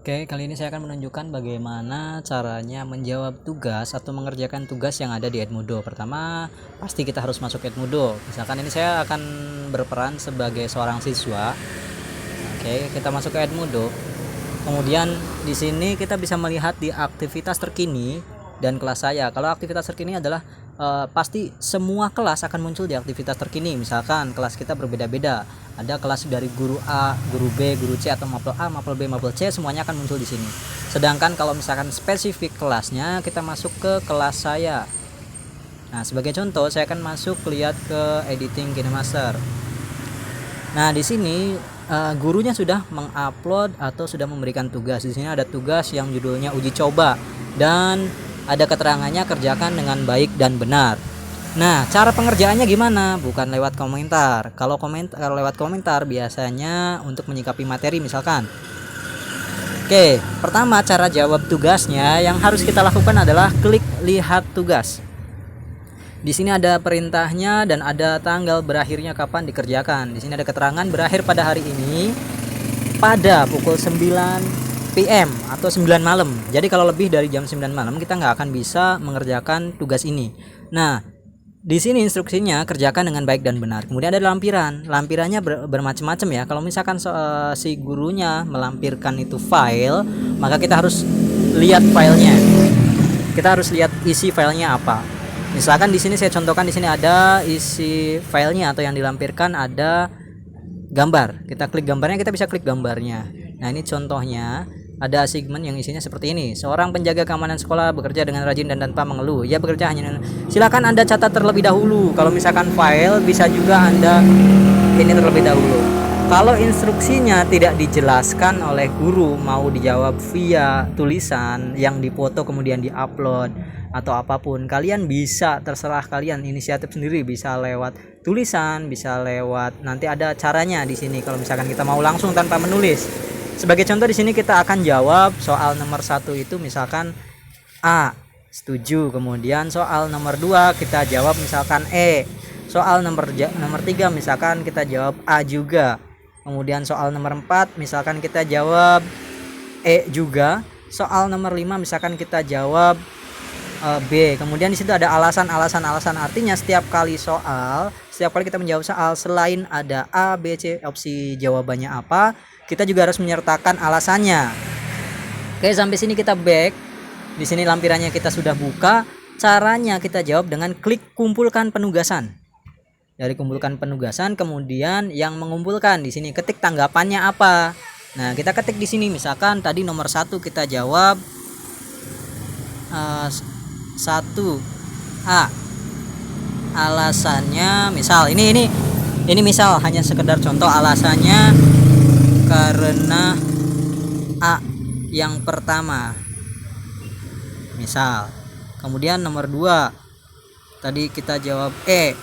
Oke, kali ini saya akan menunjukkan bagaimana caranya menjawab tugas atau mengerjakan tugas yang ada di Edmodo. Pertama, pasti kita harus masuk Edmodo. Misalkan ini saya akan berperan sebagai seorang siswa. Oke, kita masuk ke Edmodo. Kemudian di sini kita bisa melihat di aktivitas terkini dan kelas saya. Kalau aktivitas terkini adalah pasti semua kelas akan muncul di aktivitas terkini. Misalkan kelas kita berbeda-beda. Ada kelas dari guru A, guru B, guru C, atau mapel A, mapel B, mapel C, semuanya akan muncul di sini. Sedangkan kalau misalkan spesifik kelasnya, kita masuk ke kelas saya. Nah, sebagai contoh, saya akan masuk lihat ke editing KineMaster. Nah, di sini gurunya sudah mengupload atau sudah memberikan tugas. Di sini ada tugas yang judulnya uji coba dan ada keterangannya kerjakan dengan baik dan benar. Nah, cara pengerjaannya gimana? Bukan lewat komentar. Kalau lewat komentar biasanya untuk menyikapi materi misalkan. Oke, pertama cara jawab tugasnya yang harus kita lakukan adalah klik lihat tugas. Di sini ada perintahnya dan ada tanggal berakhirnya kapan dikerjakan. Di sini ada keterangan berakhir pada hari ini pada pukul 9 PM atau 9 malam. Jadi kalau lebih dari jam 9 malam kita nggak akan bisa mengerjakan tugas ini. Nah, di sini instruksinya kerjakan dengan baik dan benar. Kemudian ada lampiran. Lampirannya bermacam-macam ya. Kalau misalkan si gurunya melampirkan itu file, maka kita harus lihat filenya. Kita harus lihat isi filenya apa. Misalkan di sini saya contohkan, di sini ada isi filenya atau yang dilampirkan ada gambar. Kita klik gambarnya, kita bisa klik gambarnya. Nah, ini contohnya. Ada assignment yang isinya seperti ini. Seorang penjaga keamanan sekolah bekerja dengan rajin dan tanpa mengeluh. Ia bekerja hanya. Silakan Anda catat terlebih dahulu. Kalau misalkan file bisa juga Anda ini terlebih dahulu. Kalau instruksinya tidak dijelaskan oleh guru, mau dijawab via tulisan yang dipoto kemudian diupload atau apapun, kalian bisa, terserah kalian inisiatif sendiri, bisa lewat tulisan, bisa lewat, nanti ada caranya di sini kalau misalkan kita mau langsung tanpa menulis. Sebagai contoh di sini kita akan jawab soal nomor 1 itu misalkan A, setuju. Kemudian soal nomor 2 kita jawab misalkan E. Soal nomor 3 misalkan kita jawab A juga. Kemudian soal nomor 4 misalkan kita jawab E juga. Soal nomor 5 misalkan kita jawab B. Kemudian di situ ada alasan. Artinya setiap kali kita menjawab soal, selain ada A, B, C, opsi jawabannya apa, kita juga harus menyertakan alasannya. Oke, sampai sini kita back. Di sini lampirannya kita sudah buka. Caranya kita jawab dengan klik kumpulkan penugasan. Dari kumpulkan penugasan, kemudian yang mengumpulkan di sini ketik tanggapannya apa. Nah, kita ketik di sini misalkan tadi nomor 1 kita jawab 1A. Alasannya misal ini misal hanya sekedar contoh, alasannya karena A yang pertama misal. Kemudian nomor 2 tadi kita jawab E.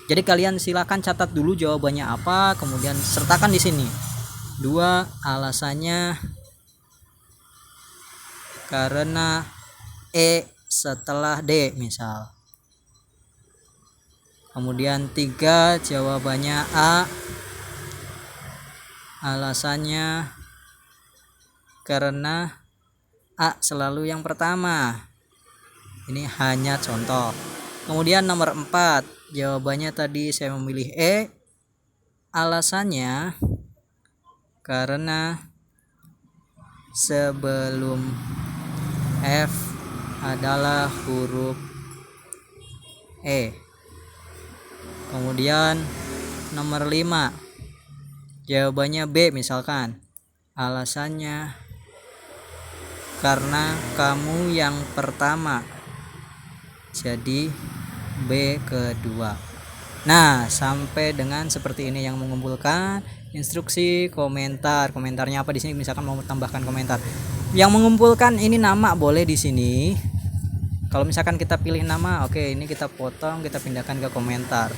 Jadi kalian silakan catat dulu jawabannya apa, kemudian sertakan di sini 2 alasannya karena E setelah D misal. Kemudian 3 jawabannya A, alasannya karena A selalu yang pertama. Ini hanya contoh. Kemudian nomor 4 jawabannya tadi saya memilih E, alasannya karena sebelum F adalah huruf E. Kemudian nomor 5 jawabannya B misalkan, alasannya karena kamu yang pertama, jadi B kedua. Nah, sampai dengan seperti ini yang mengumpulkan instruksi komentarnya apa di sini, misalkan mau tambahkan komentar. Yang mengumpulkan ini nama boleh di sini. Kalau misalkan kita pilih nama, oke, ini kita potong, kita pindahkan ke komentar.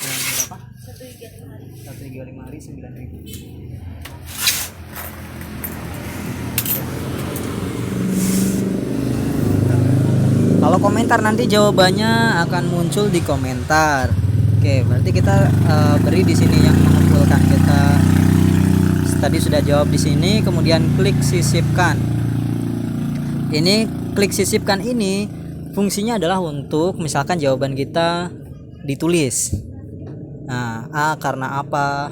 Yang berapa? 1 hari 9.000. Kalau komentar nanti jawabannya akan muncul di komentar. Oke, berarti kita beri di sini yang mengumpulkan, kita tadi sudah jawab di sini, kemudian klik sisipkan. Ini klik sisipkan ini fungsinya adalah untuk misalkan jawaban kita ditulis. Nah, karena apa?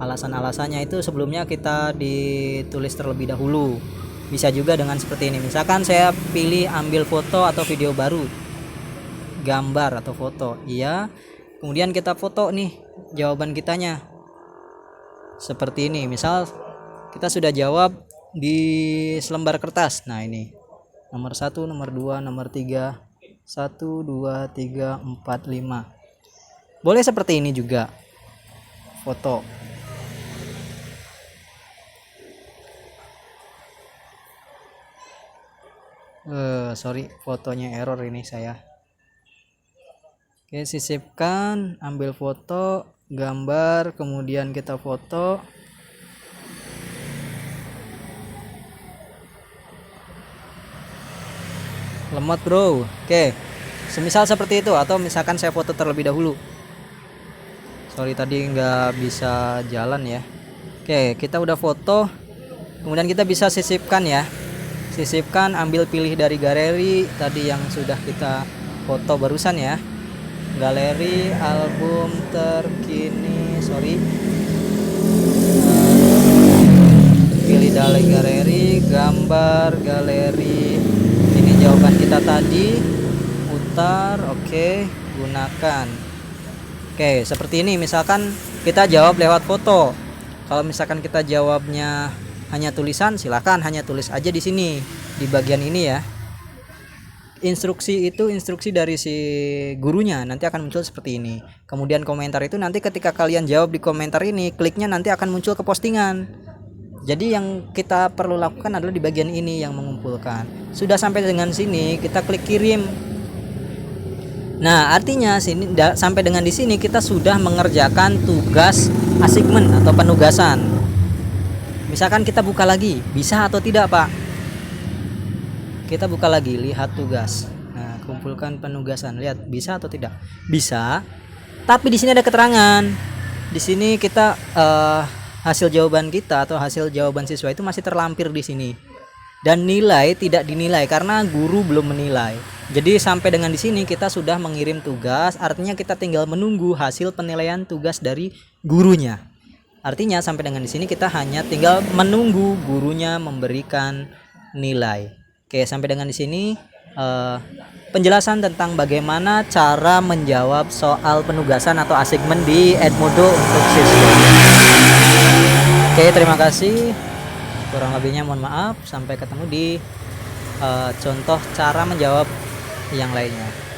Alasan-alasannya itu sebelumnya kita ditulis terlebih dahulu. Bisa juga dengan seperti ini. Misalkan saya pilih ambil foto atau video baru. Gambar atau foto. Iya. Kemudian kita foto nih jawaban kitanya. Seperti ini. Misal kita sudah jawab di selembar kertas. Nah, ini. Nomor 1, nomor 2, nomor 3. 1, 2, 3, 4, 5. Boleh seperti ini juga. Foto. Sorry, fotonya error ini saya. Oke, sisipkan, ambil foto, gambar, kemudian kita foto. Lemot bro. Oke, semisal seperti itu, atau misalkan saya foto terlebih dahulu. Sorry tadi nggak bisa jalan ya. Oke, kita udah foto, kemudian kita bisa sisipkan ya. Sisipkan, ambil pilih dari galeri tadi yang sudah kita foto barusan ya. Galeri album terkini, sorry. Pilih dari galeri, gambar, galeri. Ini jawaban kita tadi. Putar, oke, gunakan. Oke, seperti ini. Misalkan kita jawab lewat foto. Kalau misalkan kita jawabnya hanya tulisan, silakan hanya tulis aja di sini di bagian ini ya. Instruksi itu instruksi dari si gurunya, nanti akan muncul seperti ini. Kemudian komentar itu nanti ketika kalian jawab di komentar ini, kliknya nanti akan muncul ke postingan. Jadi yang kita perlu lakukan adalah di bagian ini yang mengumpulkan. Sudah sampai dengan sini, kita klik kirim. Nah, artinya sini sampai dengan di sini kita sudah mengerjakan tugas assignment atau penugasan. Misalkan kita buka lagi, bisa atau tidak Pak? Kita buka lagi, lihat tugas. Nah, kumpulkan penugasan, lihat bisa atau tidak? Bisa. Tapi di sini ada keterangan. Di sini kita hasil jawaban kita atau hasil jawaban siswa itu masih terlampir di sini. Dan nilai tidak dinilai karena guru belum menilai. Jadi sampai dengan di sini kita sudah mengirim tugas, artinya kita tinggal menunggu hasil penilaian tugas dari gurunya. Artinya sampai dengan di sini kita hanya tinggal menunggu gurunya memberikan nilai. Oke, sampai dengan di sini penjelasan tentang bagaimana cara menjawab soal penugasan atau assignment di Edmodo untuk siswa. Oke, terima kasih. Kurang lebihnya mohon maaf. Sampai ketemu di contoh cara menjawab yang lainnya.